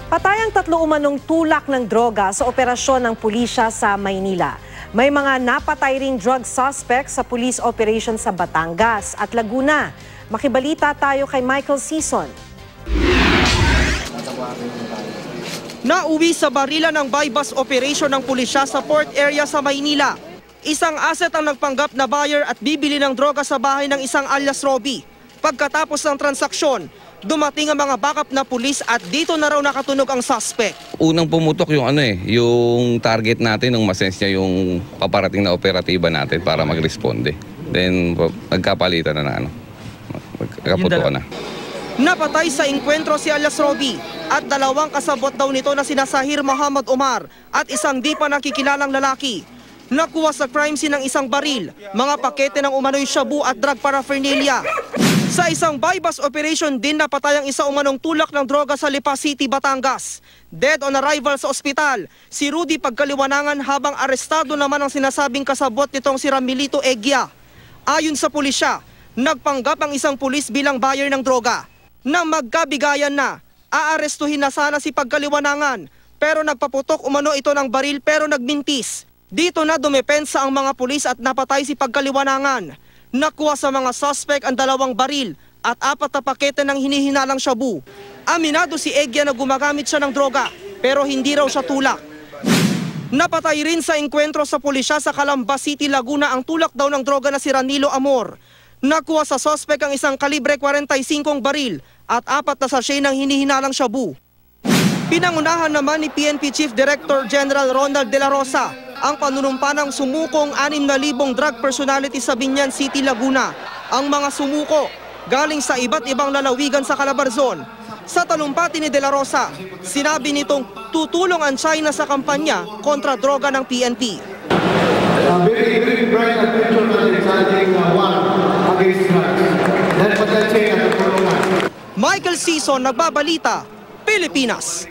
Patay ang 3 umanong tulak ng droga sa operasyon ng pulisya sa Maynila. May mga napatay ring drug suspects sa police operation sa Batangas at Laguna. Makibalita tayo kay Michael Sison. Nauwi sa barila ng buy-bust operation ng pulisya sa port area sa Maynila. Isang asset ang nagpanggap na buyer at bibili ng droga sa bahay ng isang alias Robbie. Pagkatapos ng transaksyon, dumating ang mga backup na pulis at dito na raw nakatunog ang suspect. Unang pumutok yung target natin nung masense niya yung paparating na operatiba natin para mag-responde. Then nagkapalitan na nagkaputukan na. Napatay sa engkwentro si alias Robbie at 2 kasabot daw nito na sina Sahir Muhammad Omar at isang di pa nakikilalang lalaki. Nakuha sa crime scene ng isang baril, mga pakete ng umano'y shabu at drug paraphernalia. Sa isang buy-bust operation din napatay ang isa umanong tulak ng droga sa Lipa City, Batangas. Dead on arrival sa ospital, si Rudy Pagkaliwanangan habang arestado naman ang sinasabing kasabot nitong si Ramilito Egia. Ayon sa pulisya, nagpanggap ang isang pulis bilang buyer ng droga. Nang magkabigayan na, aarestuhin na sana si Pagkaliwanangan pero nagpaputok umano ito ng baril pero nagmintis. Dito na dumepensa ang mga pulis at napatay si Pagkaliwanangan. Nakuha sa mga suspect ang 2 baril at 4 na pakete ng hinihinalang shabu. Aminado si Egia na gumagamit siya ng droga pero hindi raw siya tulak. Napatay rin sa engkwentro sa pulisya sa Calamba City, Laguna ang tulak daw ng droga na si Ranilo Amor. Nakuha sa suspect ang isang kalibre 45 baril at 4 na sachet ng hinihinalang shabu. Pinangunahan naman ni PNP Chief Director General Ronald De La Rosa ang panunumpa ng sumukong 6,000 drug personality sa Biñan City, Laguna. Ang mga sumuko galing sa iba't ibang lalawigan sa Calabarzon. Sa talumpati ni De La Rosa, sinabi nitong tutulong ang China sa kampanya kontra droga ng PNP. Very bright attention natin sa ating war against drugs. Dahil pagkatsay at tulungan. Michael Sison, Nagbabalita, Pilipinas.